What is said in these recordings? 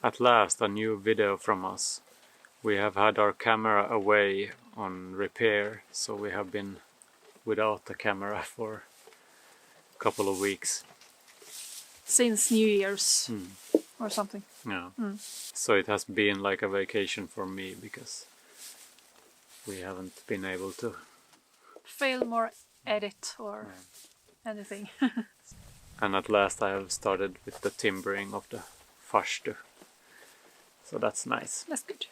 At last, a new video from us. We have had our camera away on repair, so we have been without the camera for a couple of weeks. Since New Year's or something. Yeah. So it has been like a vacation for me because we haven't been able to Film or edit or anything. And at last I have started with the timbering of the farstu. So that's nice. That's good.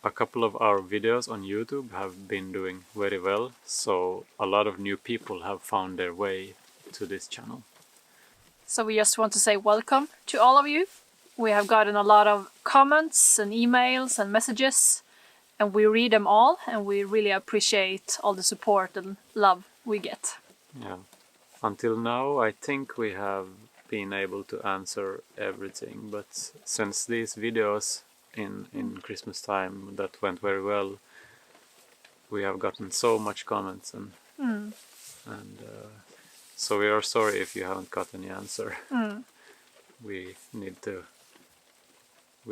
A couple of our videos on YouTube have been doing very well, so a lot of new people have found their way to this channel. So we just want to say welcome to all of you. We have gotten a lot of comments and emails and messages, and we read them all, and we really appreciate all the support and love we get. Yeah. Until now, I think we have been able to answer everything, but since these videos in Christmas time that went very well, we have gotten so much comments and so we are sorry if you haven't got any answer. We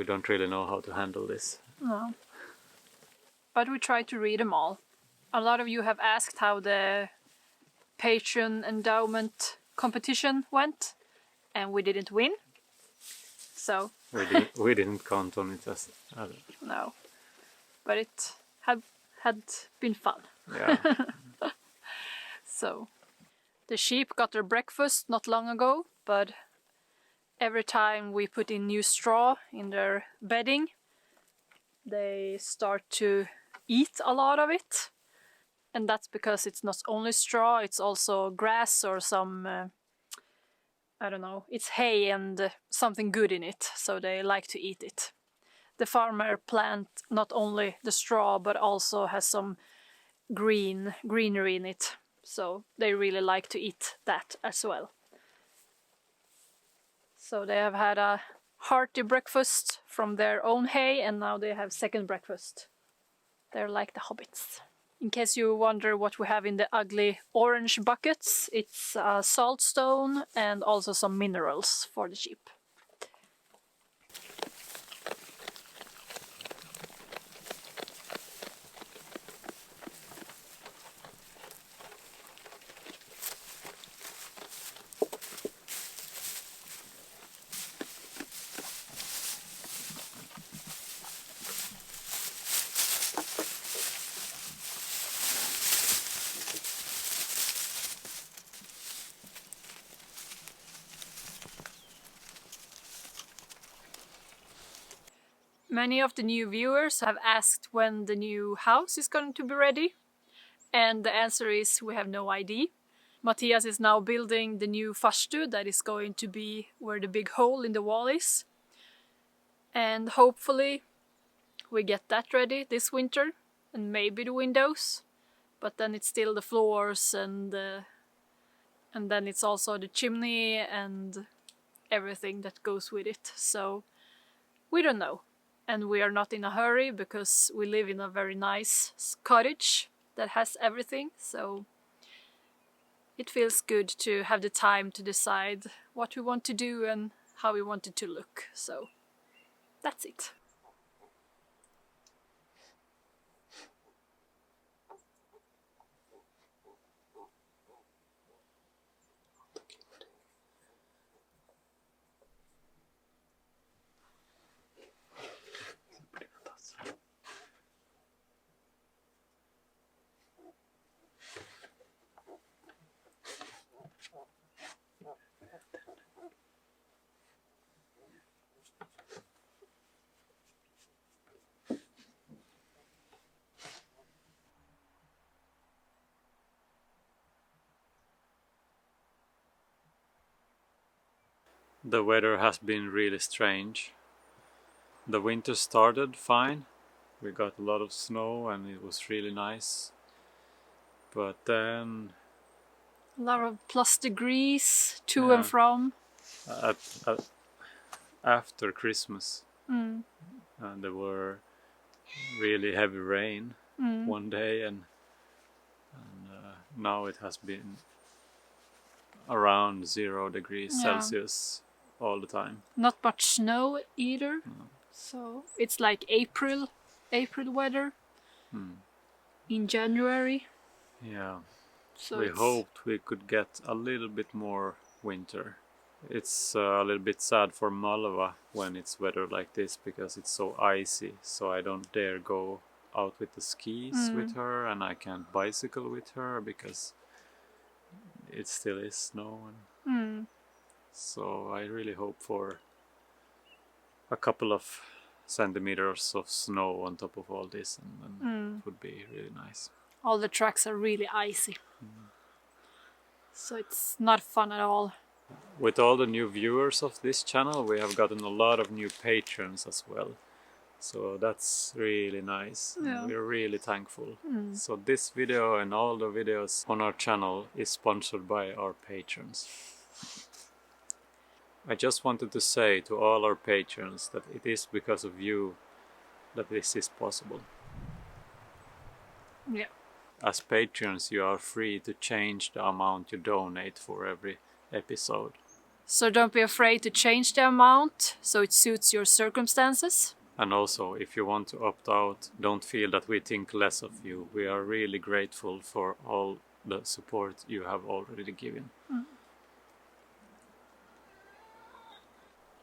don't really know how to handle this. No. But we try to read them all. A lot of you have asked how the Patron endowment competition went, and we didn't win. So we didn't count on it as no, but it had been fun. Yeah. So the sheep got their breakfast not long ago, but every time we put in new straw in their bedding, they start to eat a lot of it. And that's because it's not only straw, it's also grass or some, I don't know, it's hay and something good in it, so they like to eat it. The farmer plant not only the straw, but also has some greenery in it, so they really like to eat that as well. So they have had a hearty breakfast from their own hay, and now they have second breakfast. They're like the hobbits. In case you wonder what we have in the ugly orange buckets, it's a salt stone and also some minerals for the sheep. Many of the new viewers have asked when the new house is going to be ready, and the answer is we have no idea. Matthias is now building the new farstu that is going to be where the big hole in the wall is, and hopefully we get that ready this winter, and maybe the windows, but then it's still the floors and then it's also the chimney and everything that goes with it, so we don't know. And we are not in a hurry because we live in a very nice cottage that has everything, so it feels good to have the time to decide what we want to do and how we want it to look, so that's it. The weather has been really strange. The winter started fine. We got a lot of snow and it was really nice. But then A lot of plus degrees to and from. After Christmas, there were really heavy rain one day, and and now it has been around 0 degrees Celsius all the time. Not much snow either, so it's like April weather in January. Yeah, So we hoped we could get a little bit more winter. It's a little bit sad for Malva when it's weather like this because it's so icy, so I don't dare go out with the skis with her, and I can't bicycle with her because it still is snow. So I really hope for a couple of centimeters of snow on top of all this, and then it would be really nice. All the tracks are really icy, so it's not fun at all. With all the new viewers of this channel, we have gotten a lot of new patrons as well. So that's really nice. Yeah. We're really thankful. So this video and all the videos on our channel is sponsored by our patrons. I just wanted to say to all our patrons that it is because of you that this is possible. Yeah. As patrons, you are free to change the amount you donate for every episode. So don't be afraid to change the amount so it suits your circumstances. And also, if you want to opt out, don't feel that we think less of you. We are really grateful for all the support you have already given.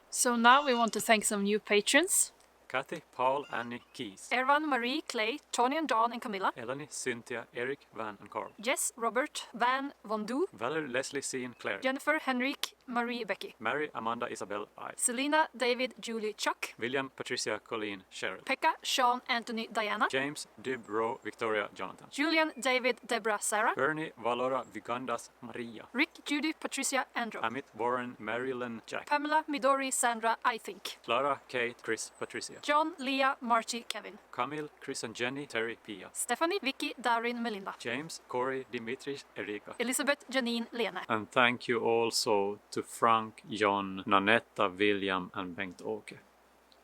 So now we want to thank some new patrons. Kathy, Paul, Annie, Keys, Ervan, Marie, Clay, Tony and Dawn and Camilla. Eleni, Cynthia, Eric, Van and Carl. Jess, Robert, Van, Vondu. Valerie, Leslie, Sean, Claire. Jennifer, Henrik, Marie, Becky. Mary, Amanda, Isabel, I. Selena, David, Julie, Chuck. William, Patricia, Colleen, Cheryl. Pekka, Sean, Anthony, Diana. James, Dib, Ro, Victoria, Jonathan. Julian, David, Deborah, Sarah. Bernie, Valora, Vigandas, Maria. Rick, Judy, Patricia, Andrew. Amit, Warren, Marilyn, Jack. Pamela, Midori, Sandra, I think. Clara, Kate, Chris, Patricia. John, Leah, Marty, Kevin. Camille, Chris and Jenny, Terry, Pia. Stephanie, Vicky, Darin, Melinda. James, Corey, Dimitri, Erika. Elizabeth, Janine, Lene. And thank you also to Frank, John, Nanetta, William and Bengt-Åke.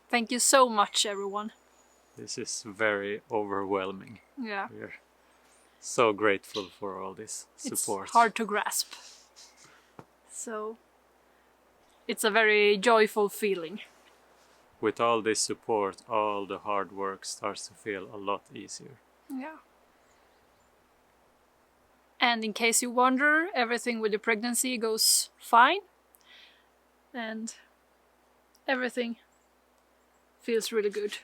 Thank you so much, everyone. This is very overwhelming. Yeah. We're so grateful for all this support. It's hard to grasp. So it's a very joyful feeling. With all this support, all the hard work starts to feel a lot easier. Yeah. And in case you wonder, everything with the pregnancy goes fine. And everything feels really good.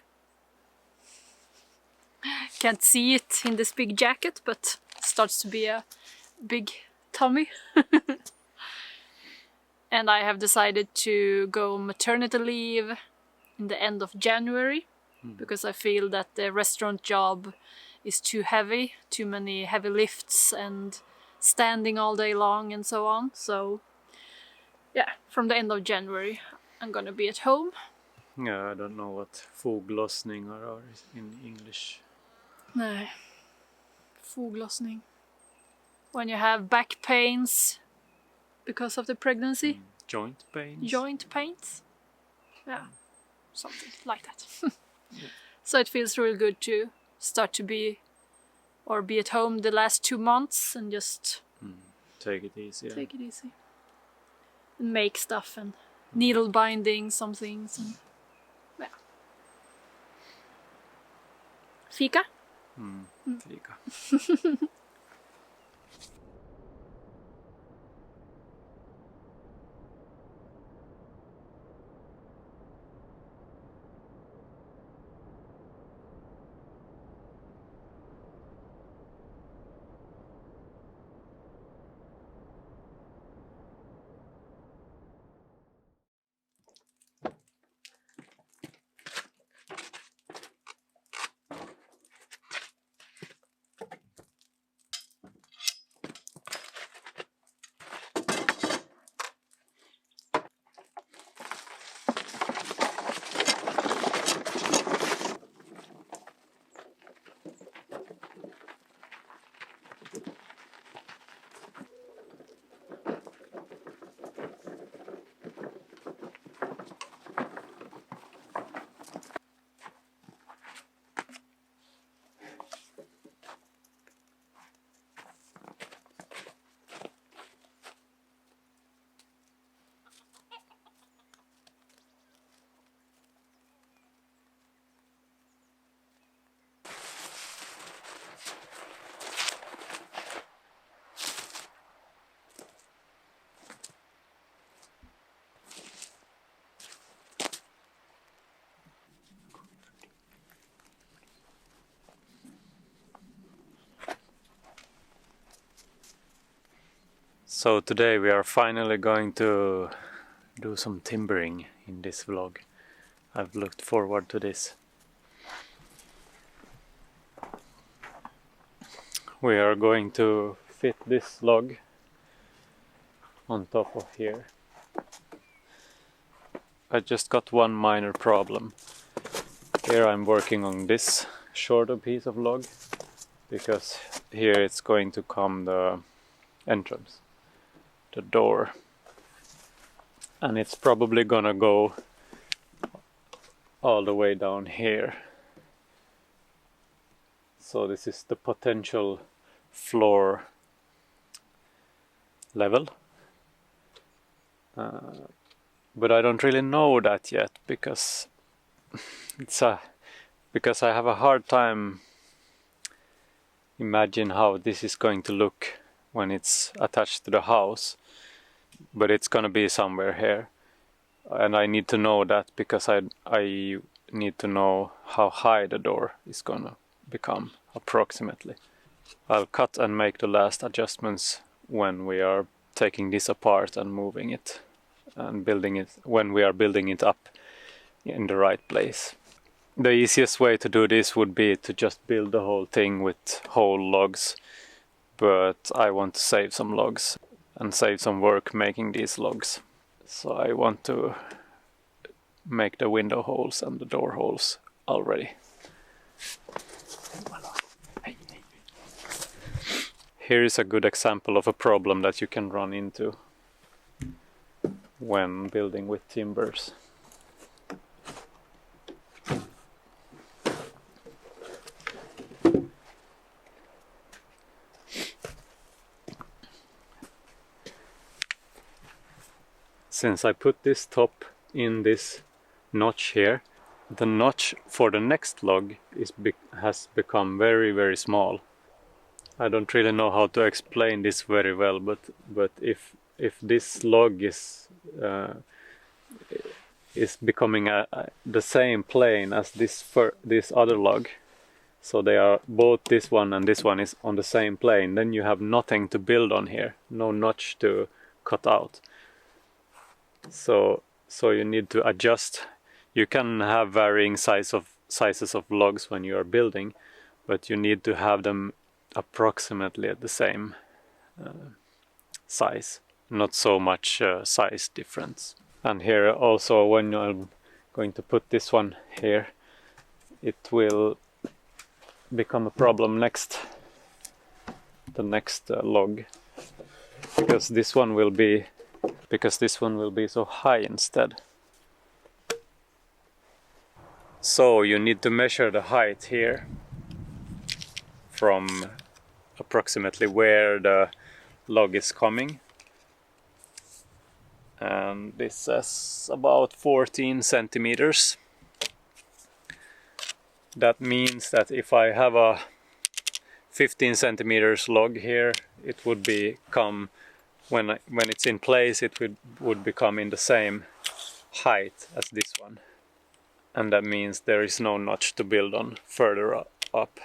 Can't see it in this big jacket, but it starts to be a big tummy. And I have decided to go maternity leave in the end of January because I feel that the restaurant job is too heavy, too many heavy lifts and standing all day long and so on. So yeah, from the end of January I'm gonna be at home. Yeah, I don't know what foglossning are in English. Nej. Foglossning. When you have back pains because of the pregnancy. Joint pains? Joint pains. Yeah, something like that. So it feels really good to start to be at home the last 2 months and just Take it easy. Yeah. take it easy. And make stuff and needle binding some things. And, yeah. Fika? Fika. So today we are finally going to do some timbering in this vlog. I've looked forward to this. We are going to fit this log on top of here. I just got one minor problem. Here I'm working on this shorter piece of log because here it's going to come the entrance, the door, and it's probably gonna go all the way down here. So this is the potential floor level, but I don't really know that yet because because I have a hard time imagine how this is going to look when it's attached to the house, but it's gonna be somewhere here, and I need to know that because I need to know how high the door is gonna become approximately. I'll cut and make the last adjustments when we are taking this apart and moving it and building it, when we are building it up in the right place. The easiest way to do this would be to just build the whole thing with whole logs, but I want to save some logs and save some work making these logs. So I want to make the window holes and the door holes already. Here is a good example of a problem that you can run into when building with timbers. Since I put this top in this notch here, the notch for the next log has become very, very small. I don't really know how to explain this very well, but if this log is becoming the same plane as this other log, so they are both, this one and this one is on the same plane, then you have nothing to build on here, no notch to cut out. So you need to adjust. You can have varying sizes of logs when you are building, but you need to have them approximately at the same size, not so much size difference. And here also, when I'm going to put this one here, it will become a problem the next log, because this one will be so high instead. So you need to measure the height here from approximately where the log is coming, and this says about 14 centimeters. That means that if I have a 15 centimeters log here, it would become, when it's in place, it would become in the same height as this one, and that means there is no notch to build on further up.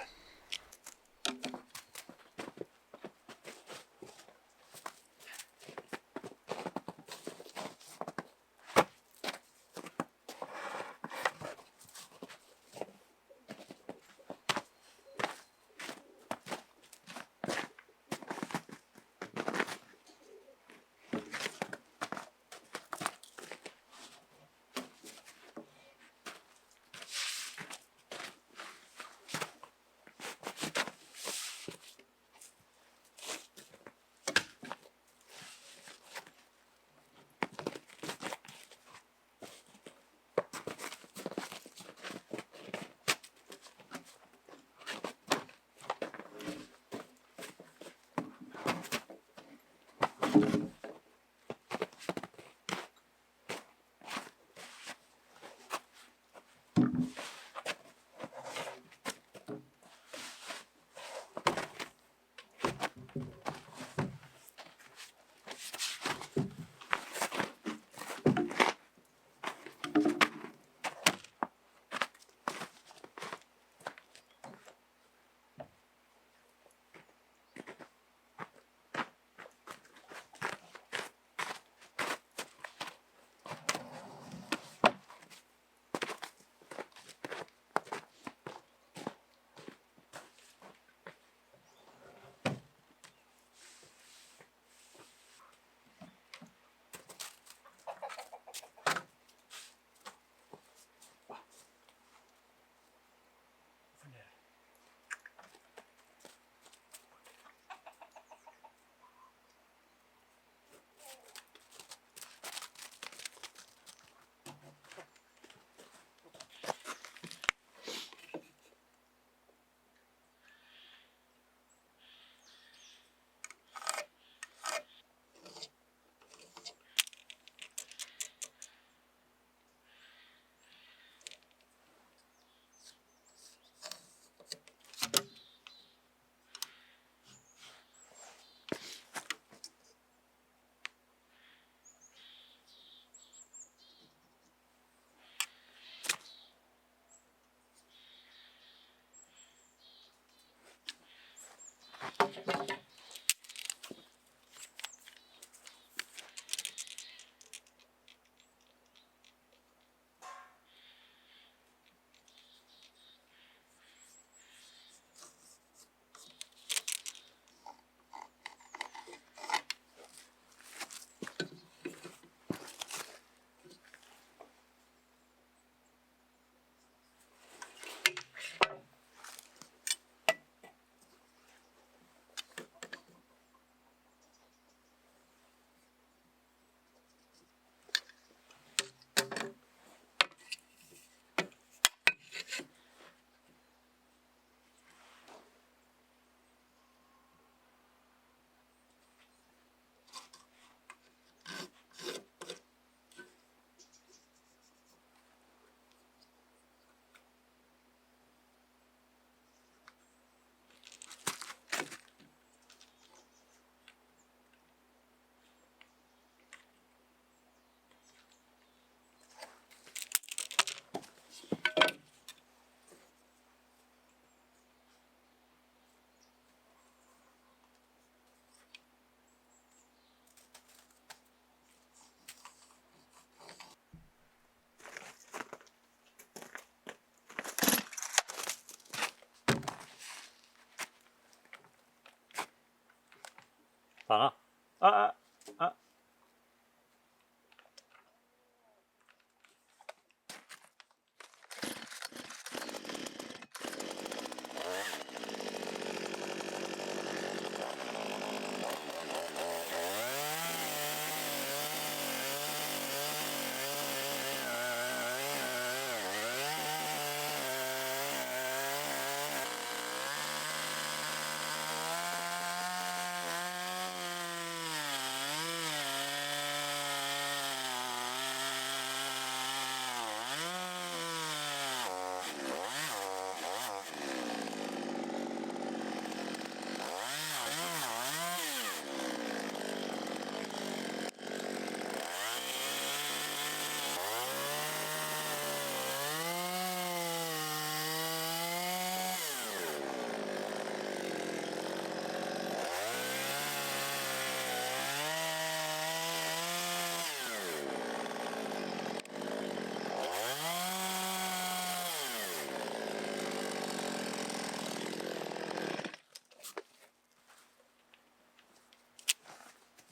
Ah, ah.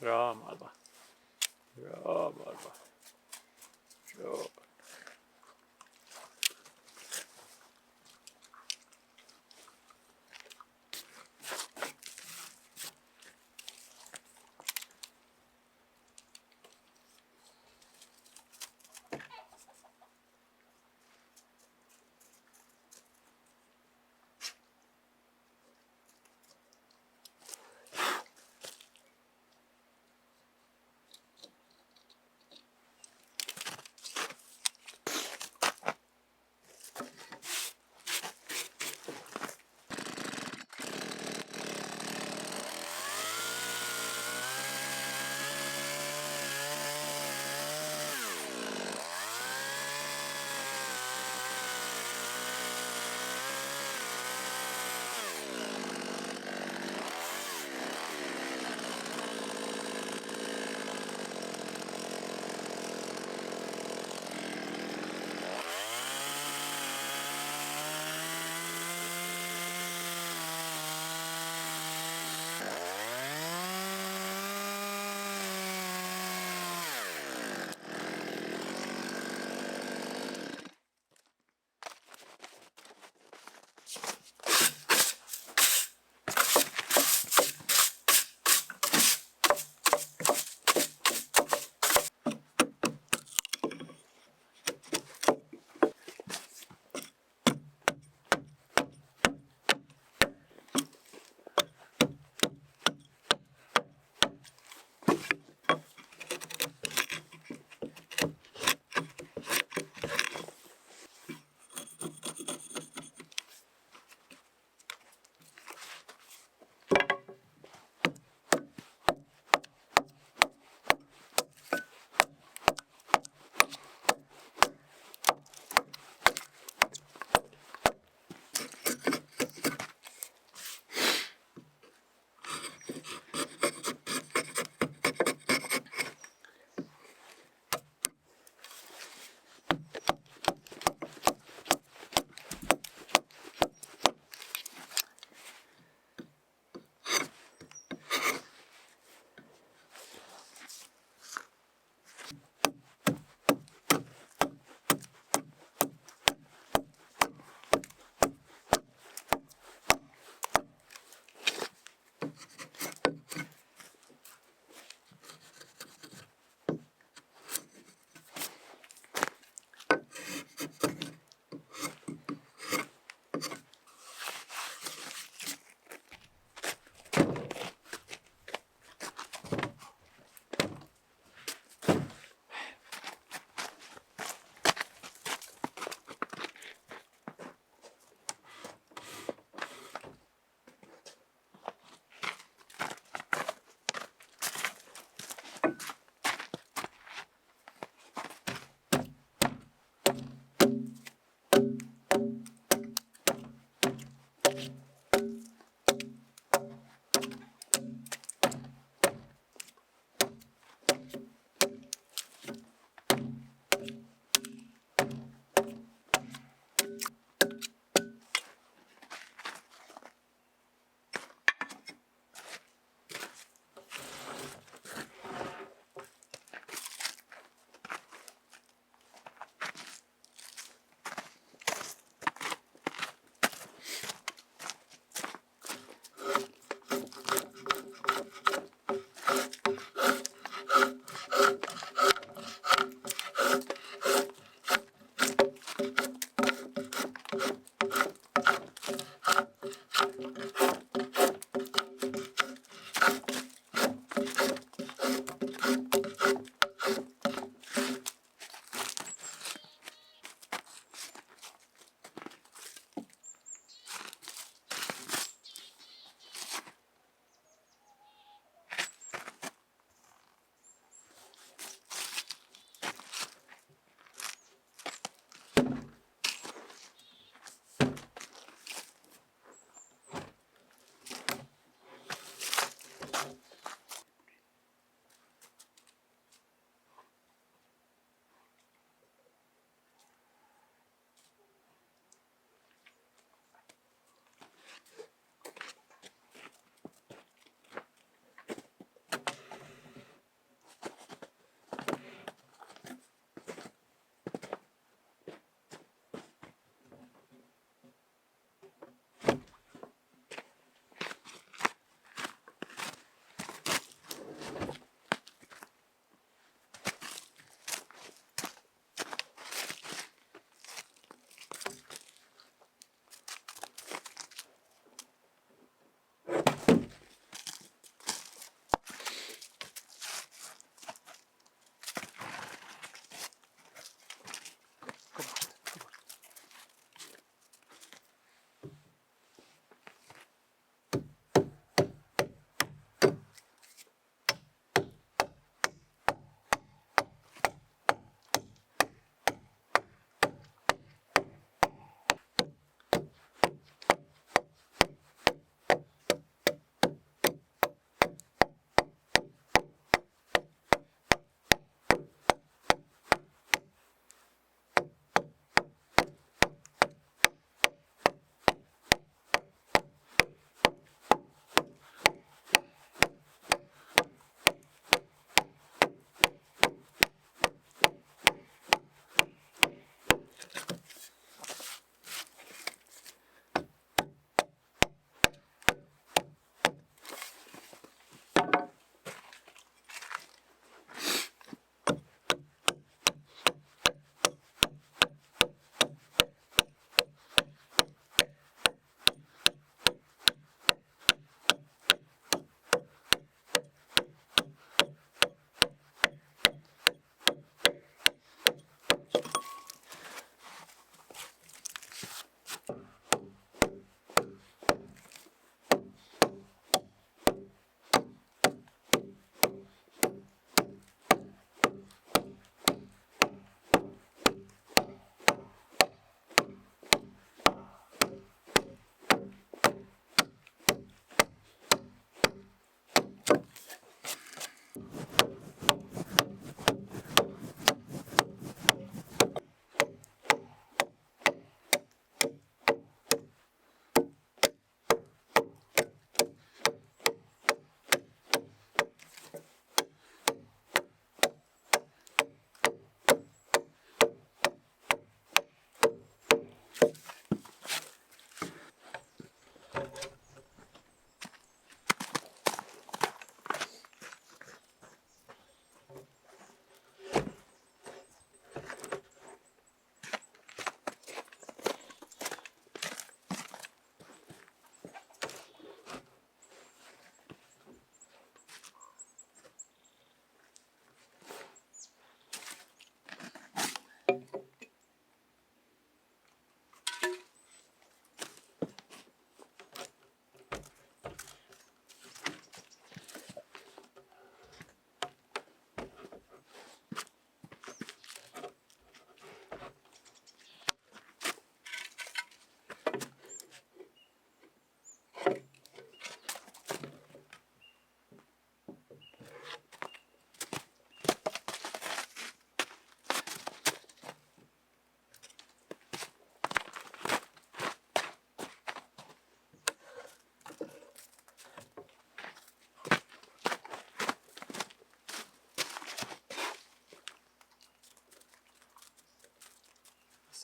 Bra Malva. Bra Malva. Bra.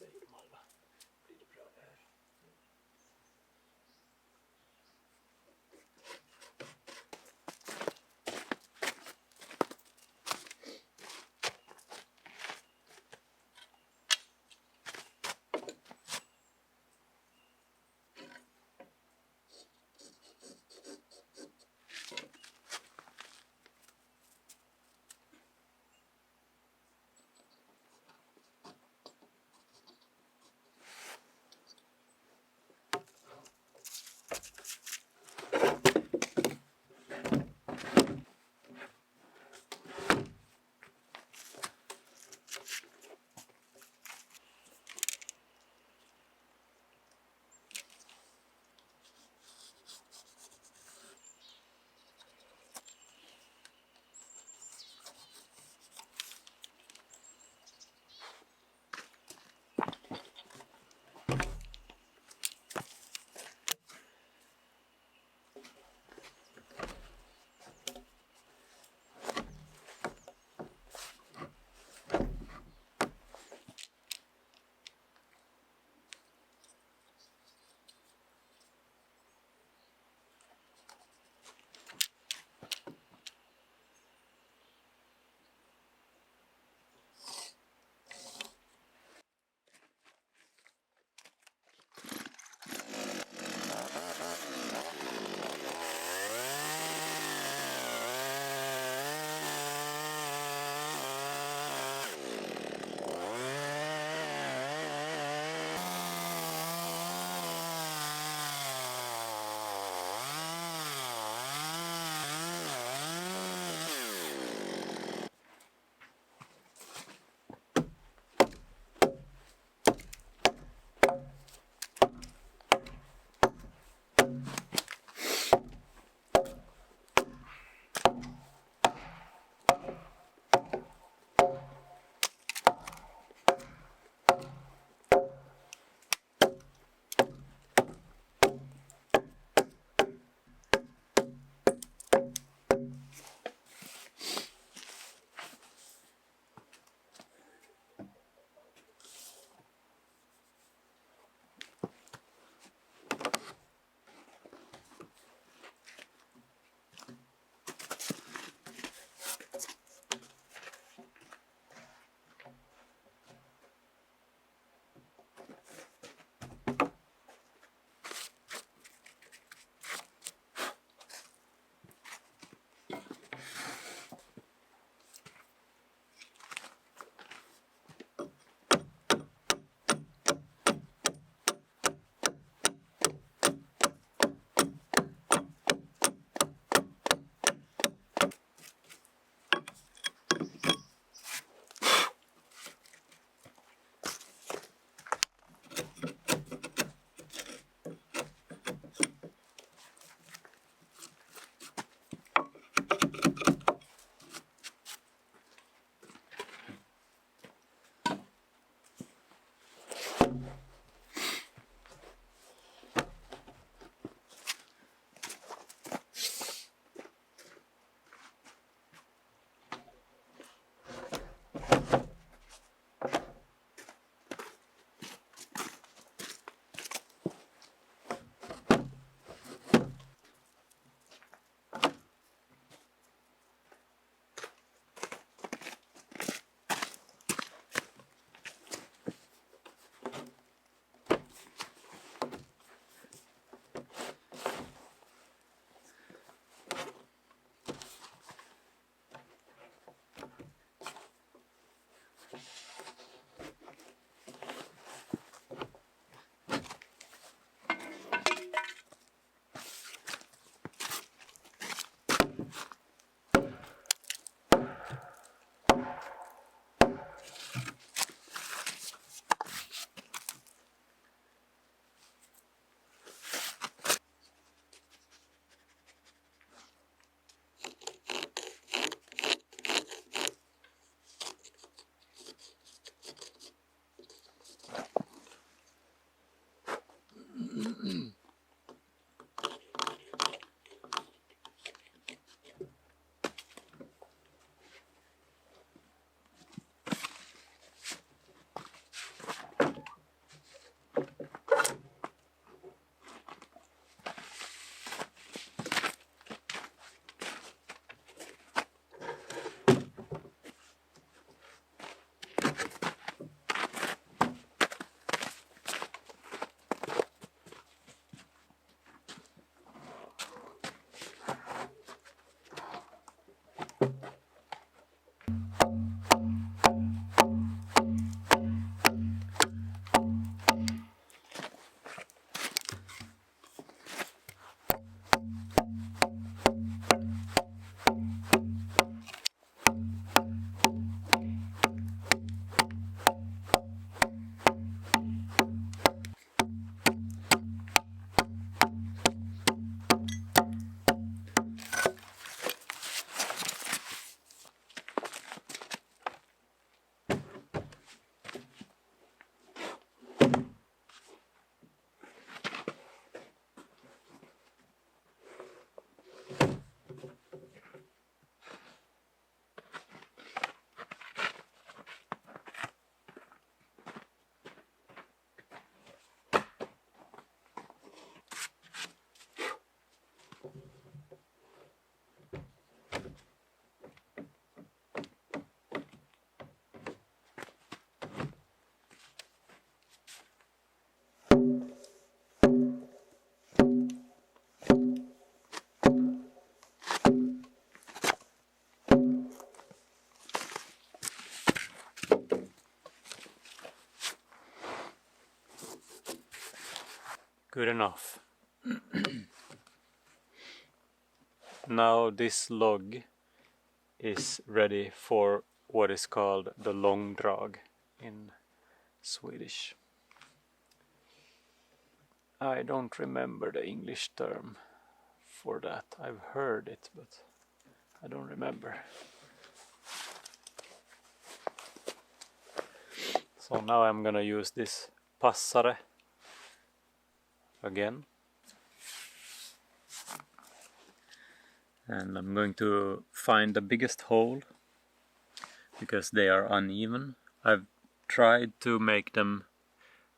säger Malva. Blir det bra det här? Good enough. Now this log is ready for what is called the långdrag in Swedish. I don't remember the English term for that. I've heard it, but I don't remember. So now I'm gonna use this passare again. And I'm going to find the biggest hole because they are uneven. I've tried to make them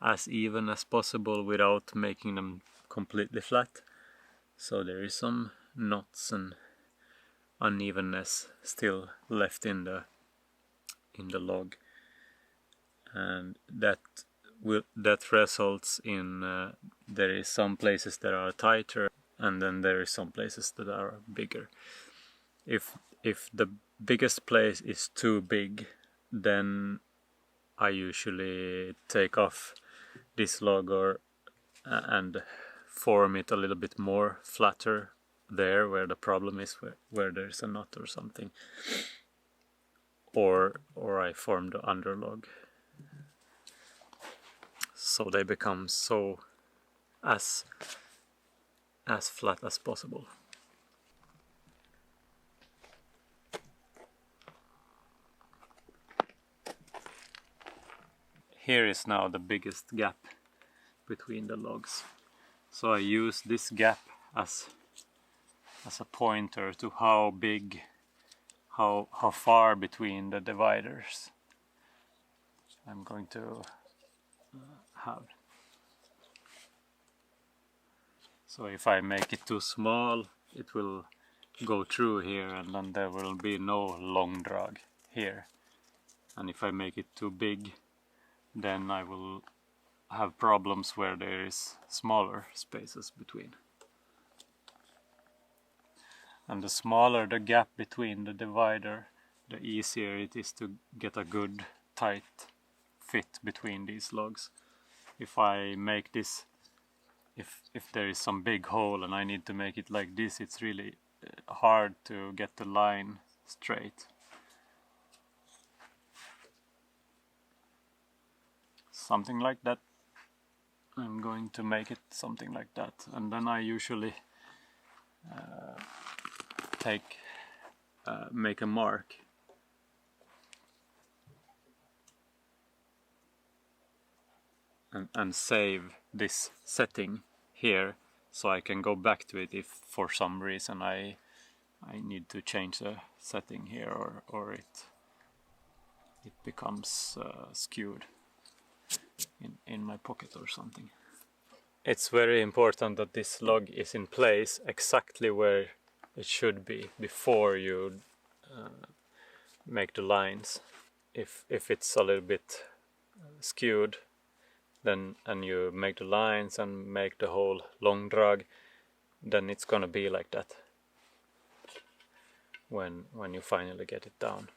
as even as possible without making them completely flat. So there is some knots and unevenness still left in the log, and that results in there is some places that are tighter, and then there is some places that are bigger. If the biggest place is too big, then I usually take off this log and form it a little bit more flatter there where the problem is, where there's a knot or something, or I form the underlog so they become as flat as possible. Here is now the biggest gap between the logs, so I use this gap as a pointer to how big, how far between the dividers I'm going to have. So if I make it too small, it will go through here, and then there will be no långdrag here. And if I make it too big, then I will have problems where there is smaller spaces between. And the smaller the gap between the divider, the easier it is to get a good tight fit between these logs. If I make this, if there is some big hole and I need to make it like this, it's really hard to get the line straight. Something like that. I'm going to make it something like that, and then I usually make a mark and save this setting here, so I can go back to it if for some reason I need to change the setting here, or it becomes skewed in my pocket or something. It's very important that this log is in place exactly where it should be before you make the lines. If it's a little bit skewed, then and you make the lines and make the whole långdrag, then it's gonna be like that when you finally get it down.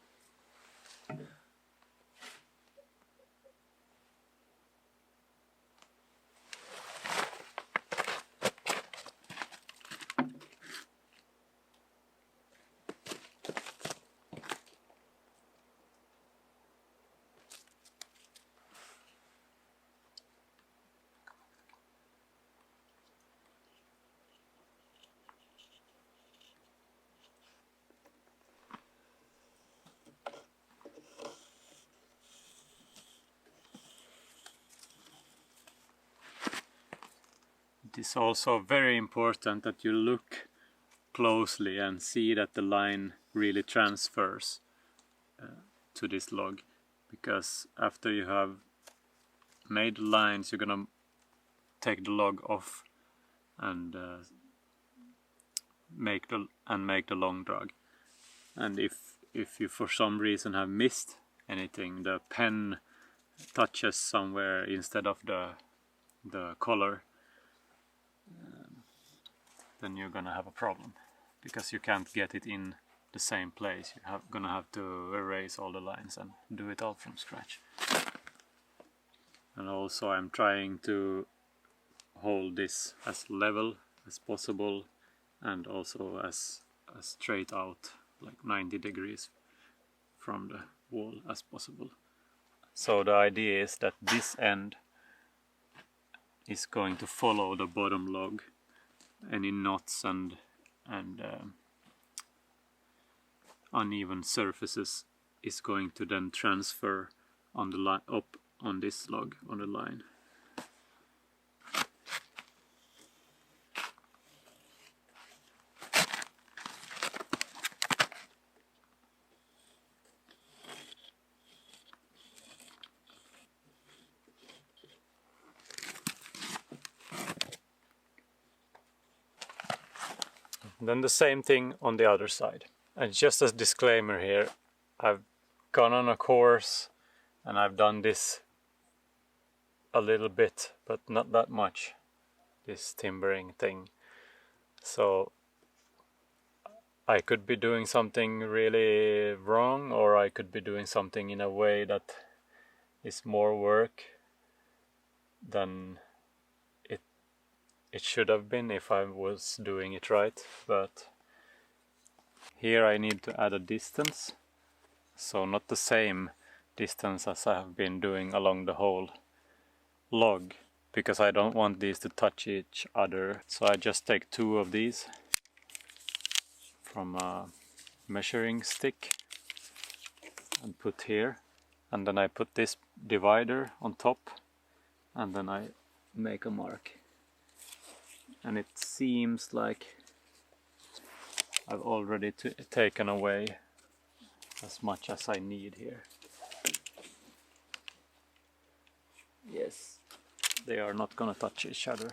It is also very important that you look closely and see that the line really transfers to this log, because after you have made the lines, you're gonna take the log off and make the långdrag. And if you for some reason have missed anything, the pen touches somewhere instead of the color, then you're gonna have a problem, because you can't get it in the same place. You're gonna have to erase all the lines and do it all from scratch. And also I'm trying to hold this as level as possible and also as straight out, like 90 degrees from the wall as possible. So the idea is that this end is going to follow the bottom log. Any knots and uneven surfaces is going to then transfer on the line up on this log on the line. Then the same thing on the other side. And just as a disclaimer here, I've gone on a course and I've done this a little bit, but not that much, this timbering thing. So I could be doing something really wrong, or I could be doing something in a way that is more work than it should have been if I was doing it right. But here I need to add a distance, so not the same distance as I have been doing along the whole log, because I don't want these to touch each other. So I just take 2 of these from a measuring stick and put here, and then I put this divider on top, and then I make a mark. And it seems like I've already taken away as much as I need here. Yes, they are not gonna touch each other.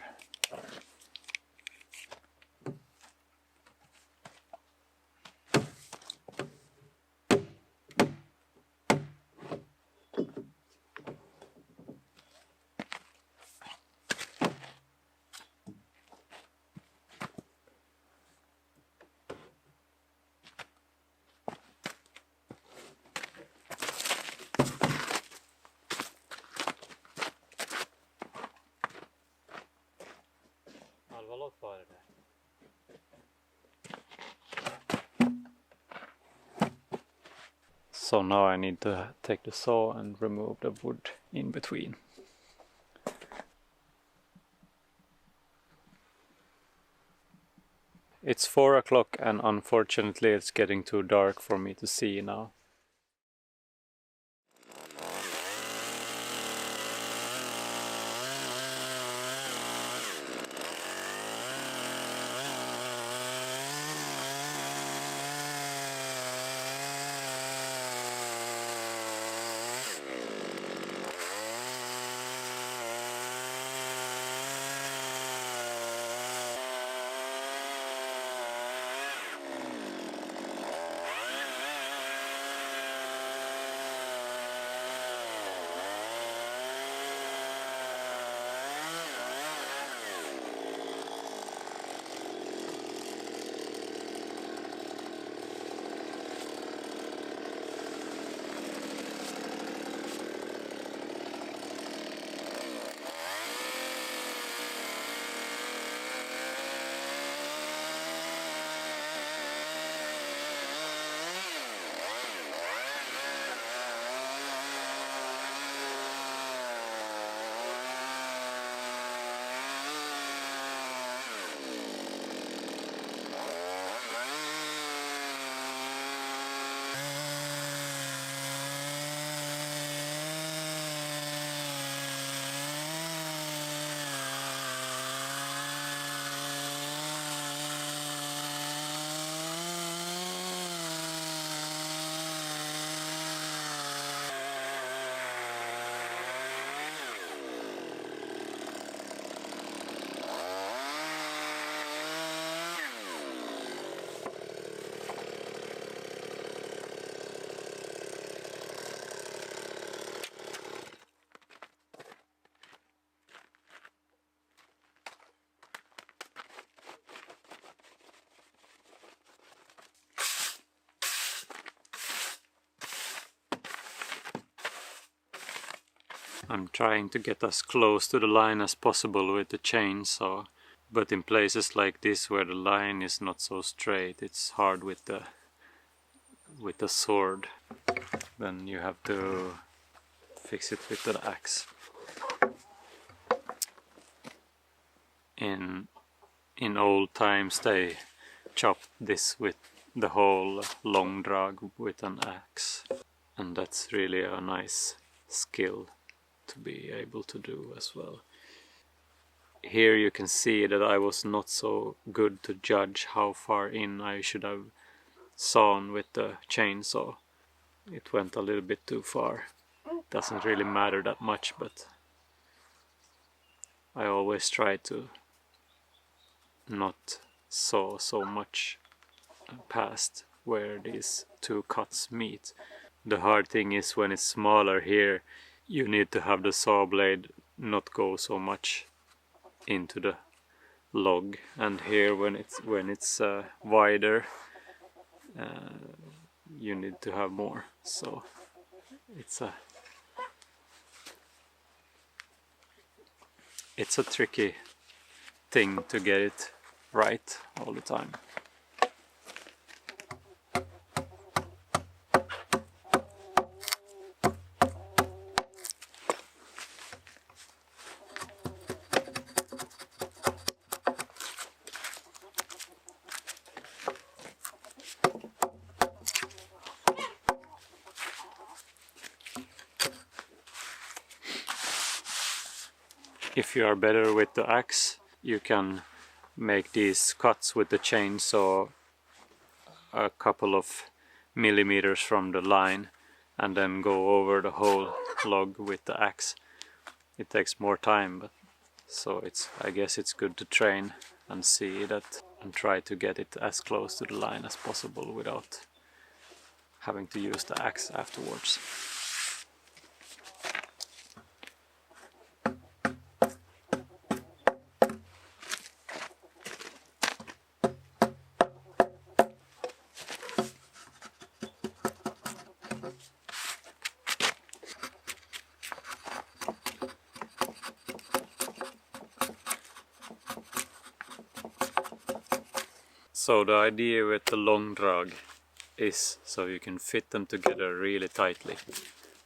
So now I need to take the saw and remove the wood in between. It's 4 o'clock and unfortunately it's getting too dark for me to see now. I'm trying to get as close to the line as possible with the chainsaw, but in places like this where the line is not so straight, it's hard with the sword. Then you have to fix it with the axe. In old times they chopped this with the whole long drag with an axe, and that's really a nice skill to be able to do as well. Here you can see that I was not so good to judge how far in I should have sawn with the chainsaw. It went a little bit too far. Doesn't really matter that much, but I always try to not saw so much past where these two cuts meet. The hard thing is when it's smaller here, you need to have the saw blade not go so much into the log, and here when it's wider, you need to have more. So it's a tricky thing to get it right all the time. If you are better with the axe, you can make these cuts with the chainsaw a couple of millimeters from the line and then go over the whole log with the axe. It takes more time, but so I guess it's good to train and see that and try to get it as close to the line as possible without having to use the axe afterwards. So the idea with the long drag is so you can fit them together really tightly.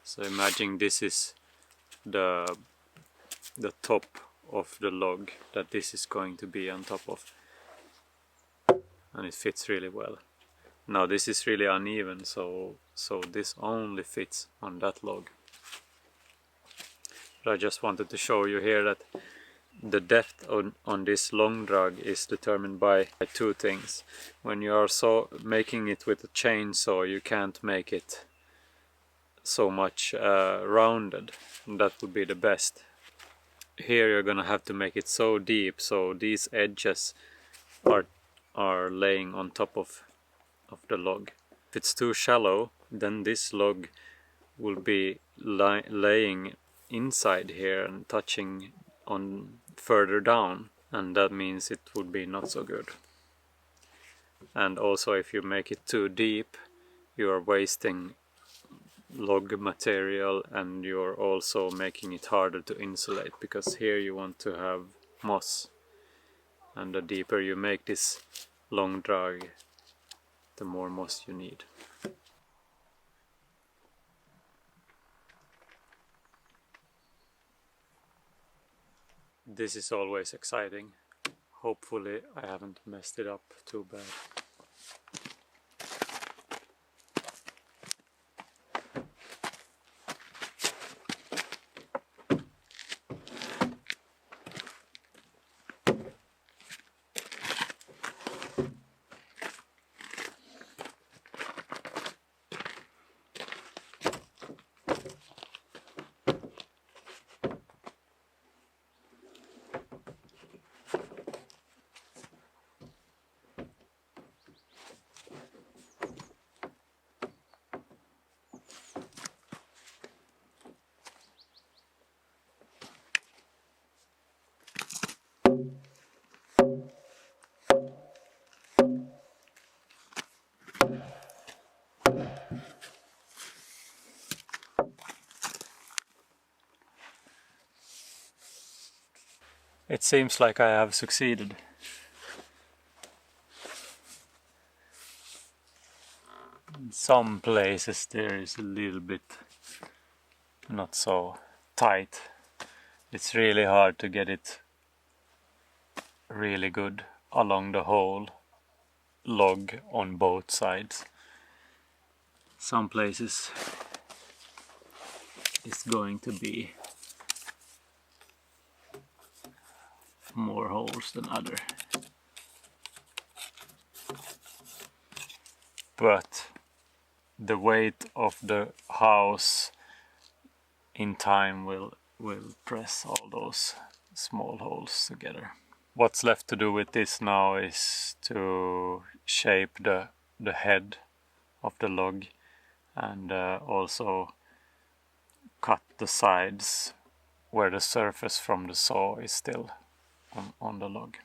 So imagine this is the top of the log that this is going to be on top of, and it fits really well. Now this is really uneven, so this only fits on that log. But I just wanted to show you here that the depth on this long drag is determined by two things. When you are making it with a chainsaw, you can't make it so much rounded, and that would be the best. Here you're gonna have to make it so deep so these edges are laying on top of the log. If it's too shallow, then this log will be laying inside here and touching on further down, and that means it would be not so good. And also if you make it too deep, you are wasting log material, and you're also making it harder to insulate, because here you want to have moss, and the deeper you make this long drag, the more moss you need. This is always exciting. Hopefully I haven't messed it up too bad. It seems like I have succeeded. In some places there is a little bit not so tight. It's really hard to get it really good along the whole log on both sides. Some places it's going to be more holes than other. But the weight of the house in time will press all those small holes together. What's left to do with this now is to shape the head of the log and also cut the sides where the surface from the saw is still on the log.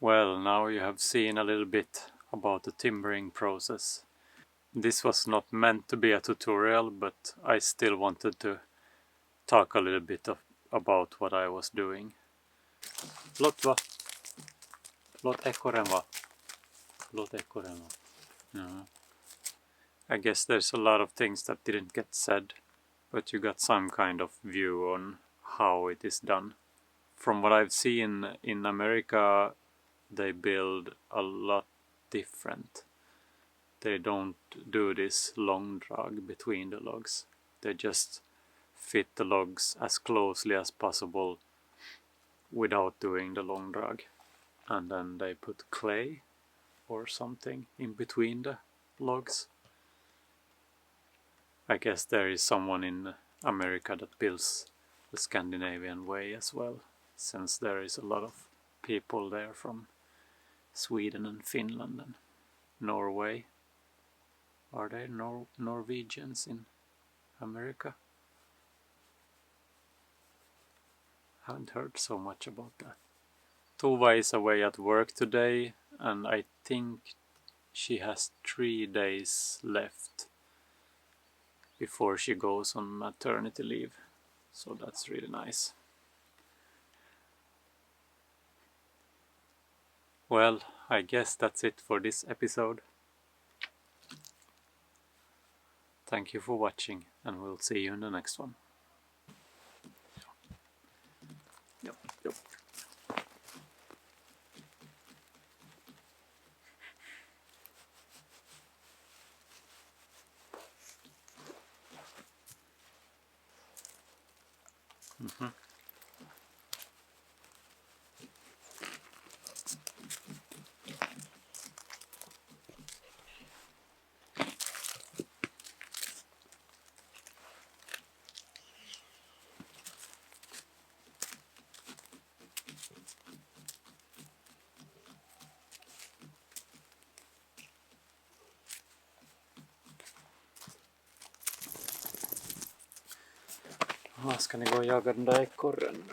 Well, now you have seen a little bit about the timbering process. This was not meant to be a tutorial, but I still wanted to talk a little bit about what I was doing. Låt ekorren vara. Låt ekorren vara. Yeah. I guess there's a lot of things that didn't get said, but you got some kind of view on how it is done. From what I've seen in America, they build a lot different. They don't do this long drag between the logs. They just fit the logs as closely as possible without doing the long drag. And then they put clay or something in between the logs. I guess there is someone in America that builds the Scandinavian way as well, since there is a lot of people there from Sweden and Finland and Norway. Are there Norwegians in America? Haven't heard so much about that. Tuva is away at work today, and I think she has 3 days left before she goes on maternity leave. So that's really nice. Well, I guess that's it for this episode. Thank you for watching, and we'll see you in the next one. Yep. Mm-hmm. Ska ni gå och jaga den där ekorren?